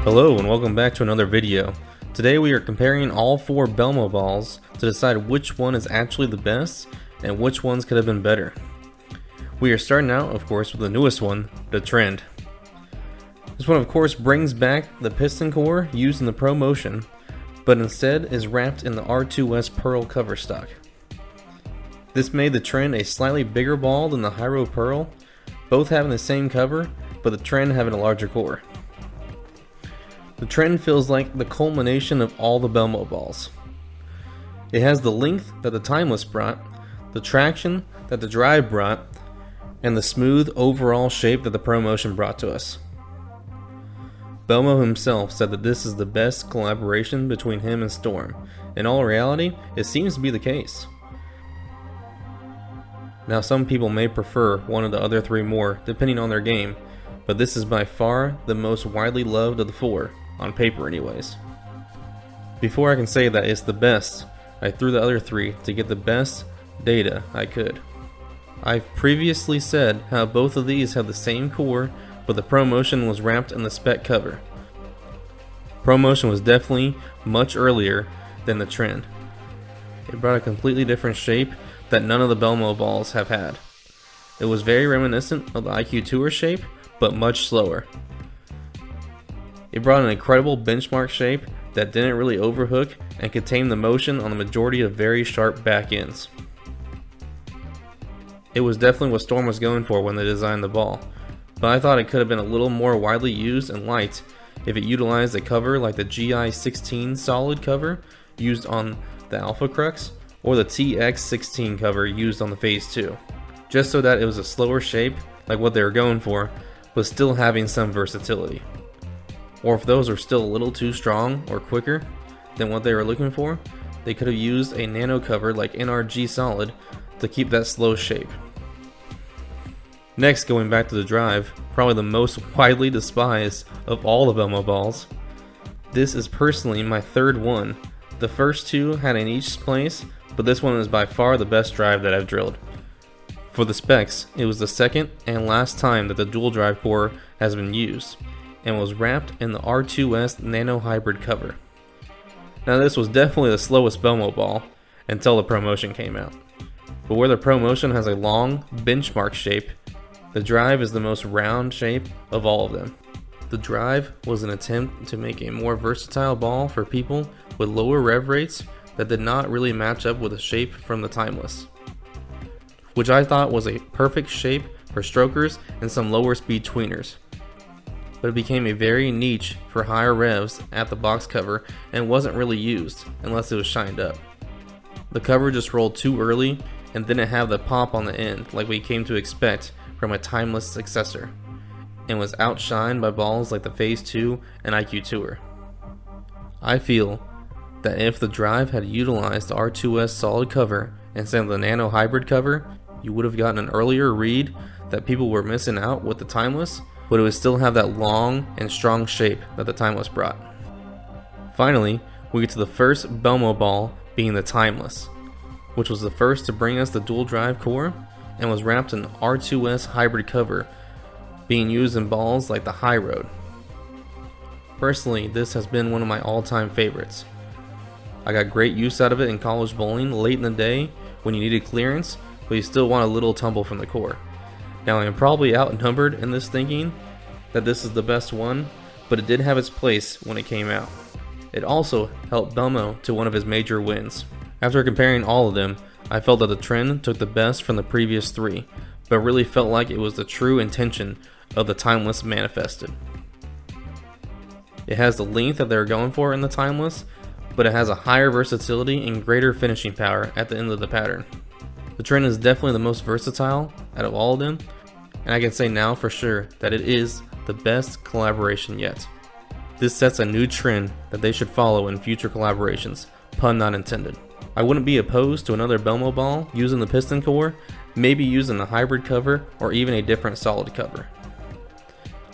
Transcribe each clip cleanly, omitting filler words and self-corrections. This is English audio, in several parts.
Hello and welcome back to another video. Today we are comparing all 4 Belmo balls to decide which one is actually the best and which ones could have been better. We are starting out, of course, with the newest one, the Trend. This one, of course, brings back the piston core used in the Pro Motion, but instead is wrapped in the R2S Pearl cover stock. This made the Trend a slightly bigger ball than the Hyro Pearl, both having the same cover, but the Trend having a larger core. The Trend feels like the culmination of all the Belmo balls. It has the length that the Timeless brought, the traction that the Drive brought, and the smooth overall shape that the Pro Motion brought to us. Belmo himself said that this is the best collaboration between him and Storm. In all reality, it seems to be the case. Now, some people may prefer one of the other 3 more, depending on their game, but this is by far the most widely loved of the 4. On paper anyways. Before I can say that it's the best, I threw the other 3 to get the best data I could. I've previously said how both of these have the same core, but the Pro Motion was wrapped in the spec cover. Pro Motion was definitely much earlier than the Trend. It brought a completely different shape that none of the Belmo balls have had. It was very reminiscent of the IQ Tour shape, but much slower. It brought an incredible benchmark shape that didn't really overhook and contained the motion on the majority of very sharp back ends. It was definitely what Storm was going for when they designed the ball, but I thought it could have been a little more widely used and light if it utilized a cover like the GI16 solid cover used on the Alpha Crux or the TX16 cover used on the Phase 2, just so that it was a slower shape like what they were going for, but still having some versatility. Or if those are still a little too strong or quicker than what they were looking for, they could have used a nano cover like NRG Solid to keep that slow shape. Next, going back to the Drive, probably the most widely despised of all the Belmo balls. This is personally my 3rd one. The first 2 had in each place, but this one is by far the best drive that I've drilled. For the specs, it was the second and last time that the dual drive core has been used, and was wrapped in the R2S Nano Hybrid cover. Now, this was definitely the slowest Belmo ball until the Pro Motion came out. But where the Pro Motion has a long benchmark shape, the Drive is the most round shape of all of them. The Drive was an attempt to make a more versatile ball for people with lower rev rates that did not really match up with the shape from the Timeless, which I thought was a perfect shape for strokers and some lower speed tweeners. But it became a very niche for higher revs at the box cover and wasn't really used unless it was shined up. The cover just rolled too early and didn't have the pop on the end like we came to expect from a Timeless successor, and was outshined by balls like the Phase 2 and IQ Tour. I feel that if the Drive had utilized the R2S solid cover instead of the Nano Hybrid cover, you would have gotten an earlier read that people were missing out with the Timeless, but it would still have that long and strong shape that the Timeless brought. Finally, we get to the first Belmo ball being the Timeless, which was the first to bring us the dual drive core and was wrapped in R2S hybrid cover, being used in balls like the High Road. Personally, this has been one of my all-time favorites. I got great use out of it in college bowling late in the day when you needed clearance, but you still want a little tumble from the core. Now, I am probably outnumbered in this thinking that this is the best one, but it did have its place when it came out. It also helped Belmo to one of his major wins. After comparing all of them, I felt that the Trend took the best from the previous 3, but really felt like it was the true intention of the Timeless manifested. It has the length that they were going for in the Timeless, but it has a higher versatility and greater finishing power at the end of the pattern. The Trend is definitely the most versatile out of all of them, and I can say now for sure that it is the best collaboration yet. This sets a new trend that they should follow in future collaborations, pun not intended. I wouldn't be opposed to another Belmo ball using the piston core, maybe using a hybrid cover or even a different solid cover.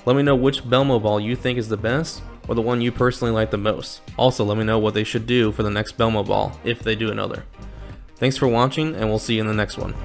Let me know which Belmo ball you think is the best, or the one you personally like the most. Also, let me know what they should do for the next Belmo ball, if they do another. Thanks for watching, and we'll see you in the next one.